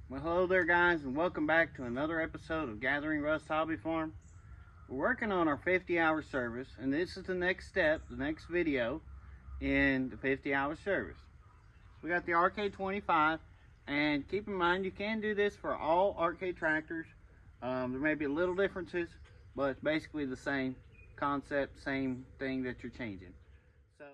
Well, hello there, guys, and welcome back to another episode of Gathering Rust Hobby Farm. We're working on our 50-hour service, and this is the next step, the next video in the 50-hour service. We got the RK25, and keep in mind you can do this for all RK tractors. There may be little differences, but it's basically the same concept, same thing that you're changing. So.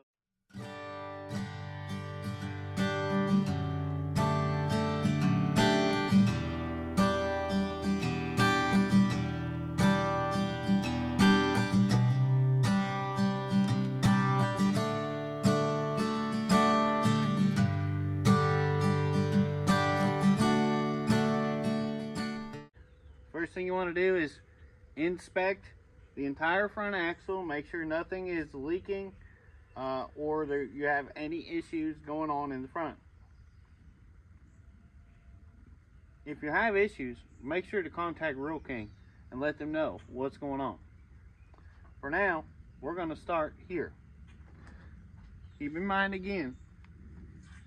First thing you want to do is inspect the entire front axle, make sure nothing is leaking or you have any issues going on in the front. If you have issues, make sure to contact Real King and let them know what's going on. For now, we're going to start here. Keep in mind again,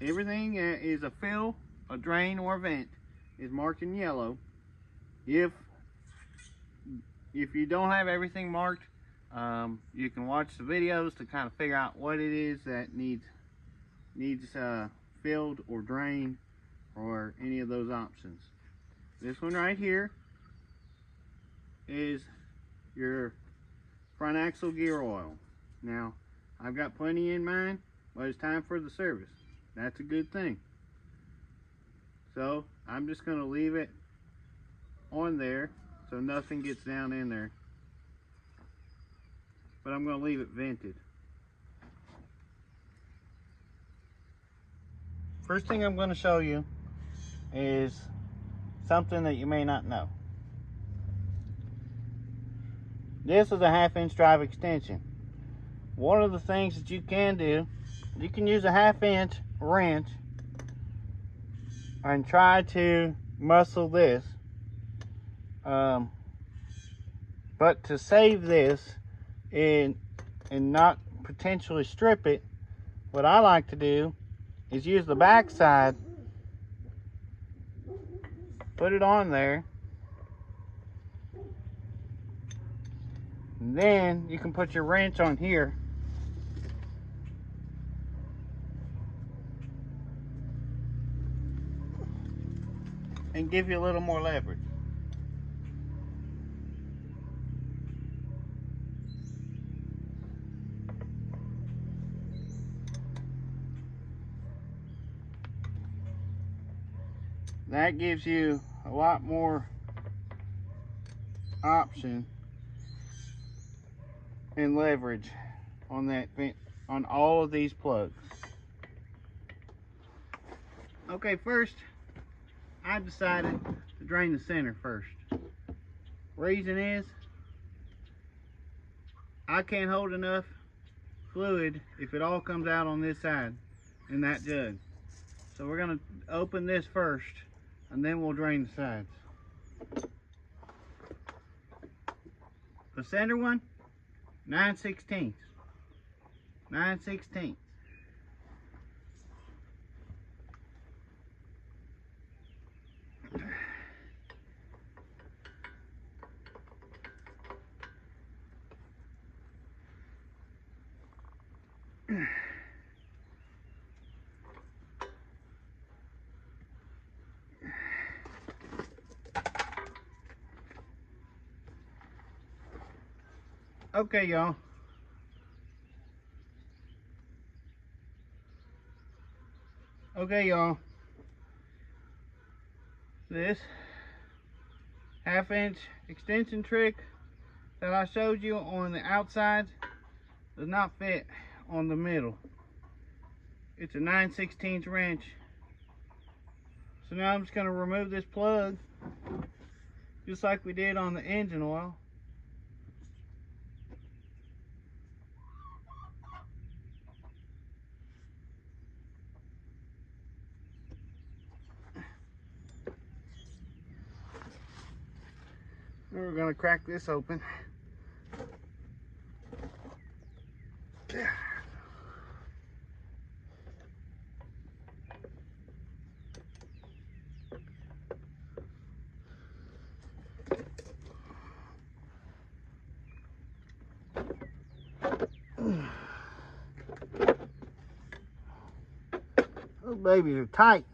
everything is a fill, a drain, or a vent is marked in yellow. If you don't have everything marked, you can watch the videos to kind of figure out what it is that needs filled or drained, or any of those options. This one right here is your front axle gear oil. Now, I've got plenty in mine, but it's time for the service. That's a good thing. So I'm just going to leave it on there so nothing gets down in there, but I'm going to leave it vented. First thing I'm going to show you is something that you may not know. This is a 1/2-inch drive extension. One of the things that you can do, you can use a 1/2-inch wrench and try to muscle this. But to save this and not potentially strip it, what I like to do is use the back side, put it on there, and then you can put your wrench on here and give you a little more leverage. That gives you a lot more option and leverage on that on all of these plugs. Okay, first I decided to drain the center first. Reason is I can't hold enough fluid if it all comes out on this side in that jug. So we're going to open this first, and then we'll drain the sides. The center one, 9/16. 9/16. Okay, y'all. This 1/2-inch extension trick that I showed you on the outside does not fit on the middle. It's a 9/16 wrench. So now I'm just going to remove this plug just like we did on the engine oil. And we're going to crack this open. babies are tight.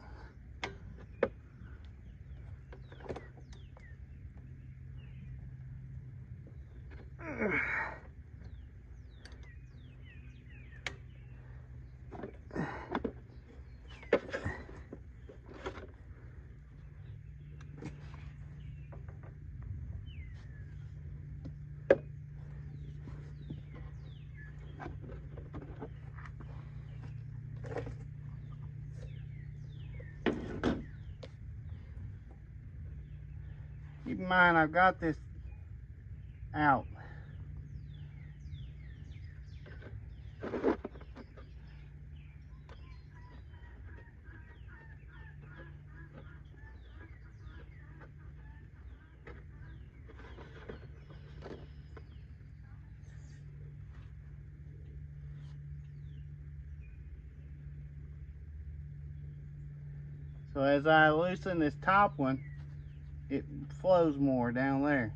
Keep in mind, I've got this out. So as I loosen this top one, it flows more down there.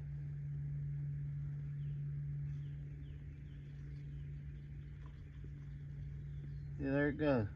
See, there it goes.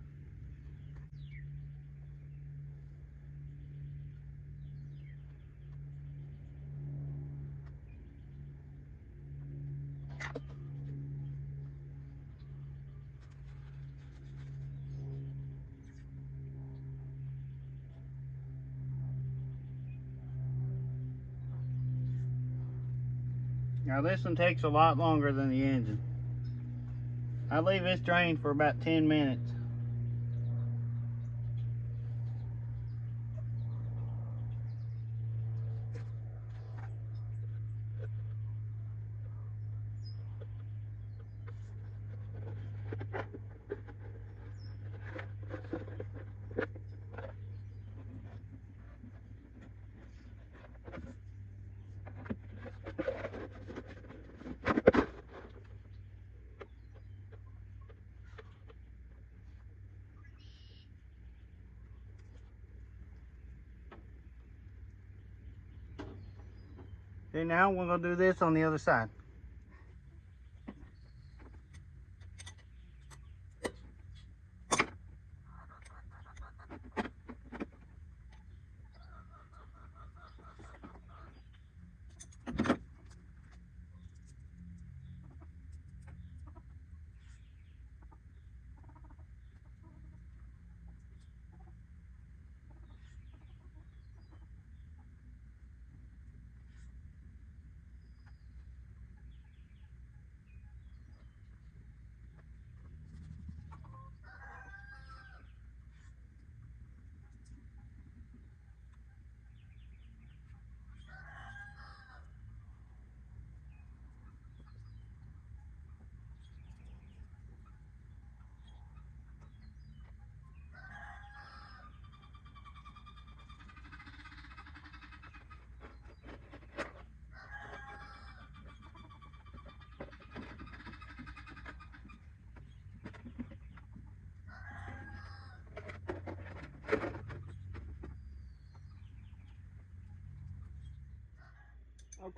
Now this one takes a lot longer than the engine. I leave this drained for about 10 minutes. Okay, now we're going to do this on the other side.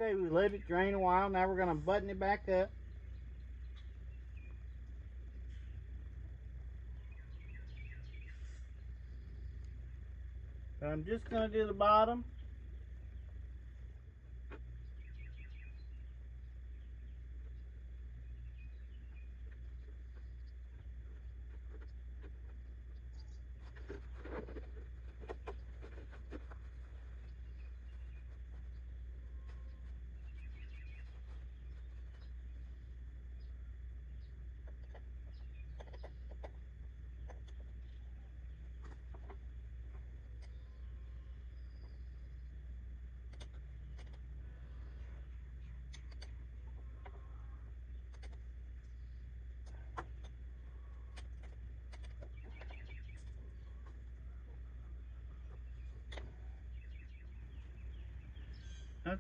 Okay, we let it drain a while. Now we're going to button it back up. So I'm just going to do the bottom.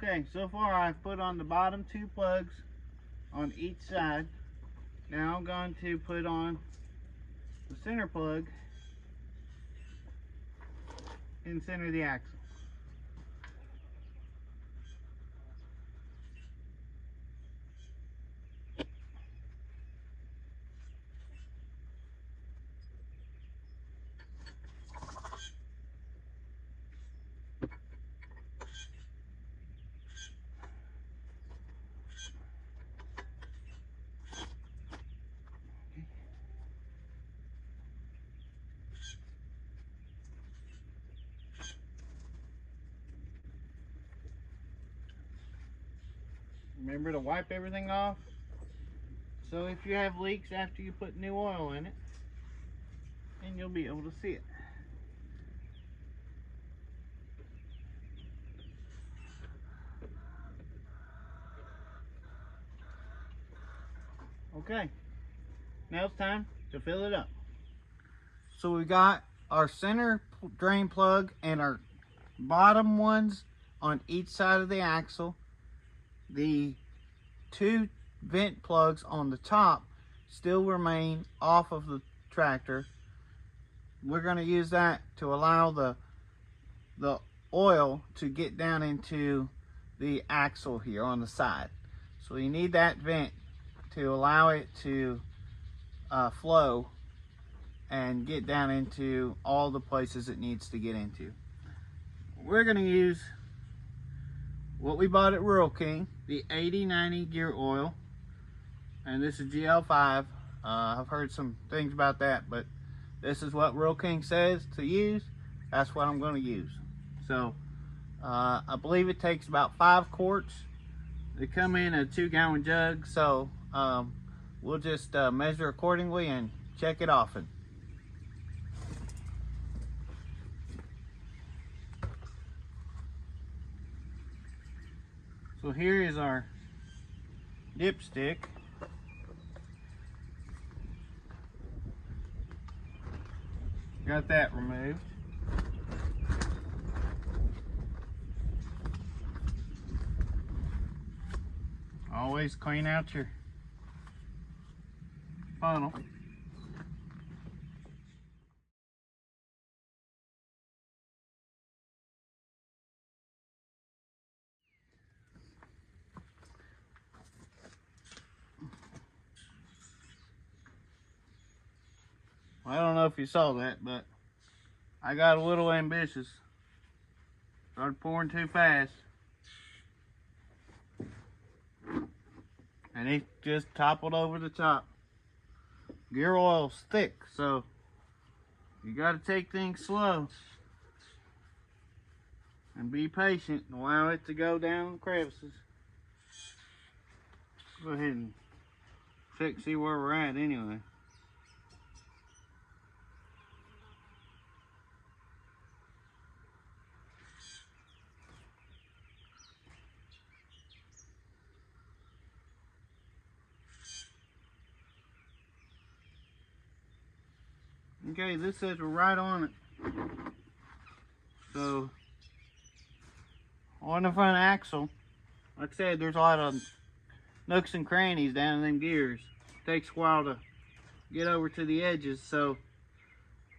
Okay, so far I've put on the bottom two plugs on each side. Now I'm going to put on the center plug in the center of the axle. Remember to wipe everything off. So if you have leaks after you put new oil in it, then you'll be able to see it. Okay, now it's time to fill it up. So we got our center drain plug and our bottom ones on each side of the axle. The two vent plugs on the top still remain off of the tractor. We're going to use that to allow the oil to get down into the axle here on the side. So you need that vent to allow it to flow and get down into all the places it needs to get into. We're going to use what we bought at Rural King, the 8090 gear oil, and this is GL5. I've heard some things about that, but this is what Rural King says to use. That's what I'm going to use. So I believe it takes about 5 quarts. They come in a 2-gallon jug, so we'll just measure accordingly and check it often. So here is our dipstick. Got that removed. Always clean out your funnel. I don't know if you saw that, but I got a little ambitious. Started pouring too fast. And it just toppled over the top. Gear oil's thick, so you got to take things slow and be patient and allow it to go down the crevices. Go ahead and see where we're at anyway. Okay, this says we're right on it. So, on the front axle, like I said, there's a lot of nooks and crannies down in them gears. It takes a while to get over to the edges, so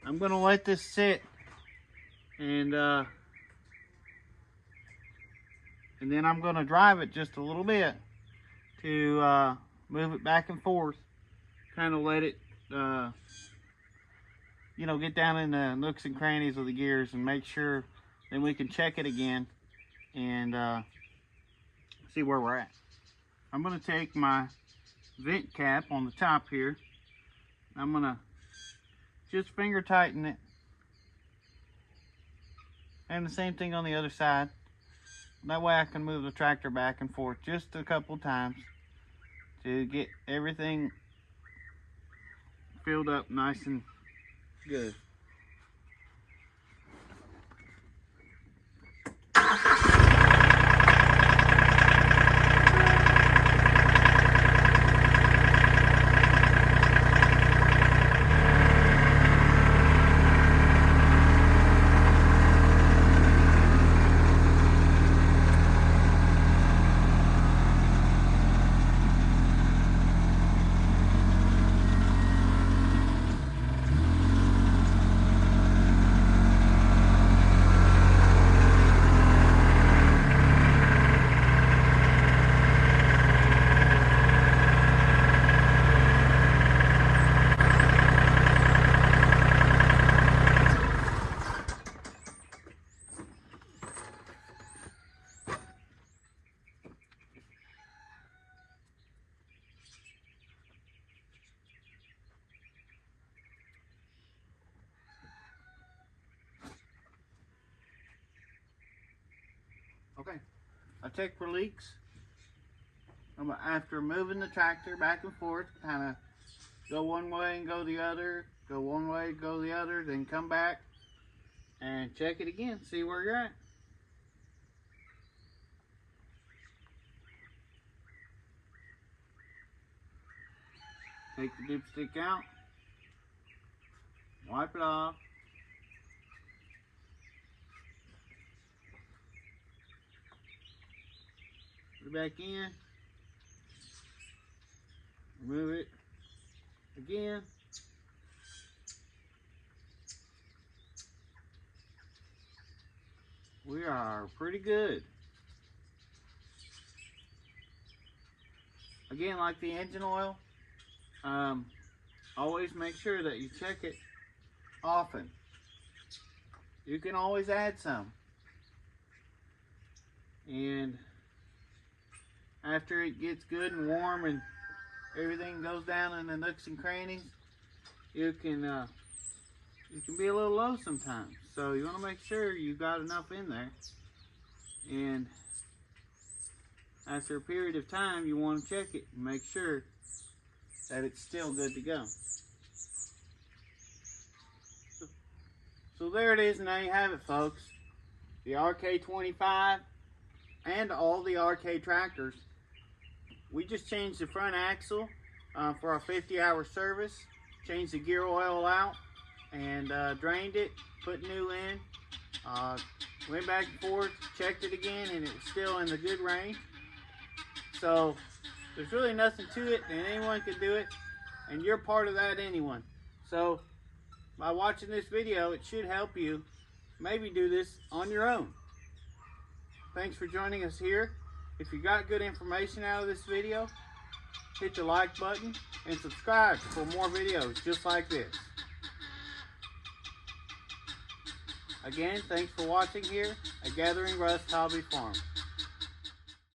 I'm going to let this sit and then I'm going to drive it just a little bit to move it back and forth, kind of let it you know, get down in the nooks and crannies of the gears and make sure. Then we can check it again and see where we're at. I'm going to take my vent cap on the top here. I'm going to just finger tighten it, and the same thing on the other side. That way I can move the tractor back and forth just a couple times to get everything filled up nice and good. Okay, I checked for leaks. After moving the tractor back and forth, kind of go one way and go the other, go one way, go the other, then come back and check it again, see where you're at. Take the dipstick out, wipe it off, put it back in, remove it again. We are pretty good. Again, like the engine oil, always make sure that you check it often. You can always add some. And after it gets good and warm and everything goes down in the nooks and crannies, you can be a little low sometimes. So you want to make sure you got enough in there. And after a period of time, you want to check it and make sure that it's still good to go. So there it is, and there you have it, folks. The RK25 and all the RK tractors. We just changed the front axle for our 50-hour service. Changed the gear oil out and drained it, put new in. Went back and forth, checked it again, and it was still in the good range. So there's really nothing to it, and anyone can do it, and you're part of that anyone. So by watching this video, it should help you maybe do this on your own. Thanks for joining us here. If you got good information out of this video, hit the like button and subscribe for more videos just like this. Again, thanks for watching here at Gathering Rust Hobby Farm.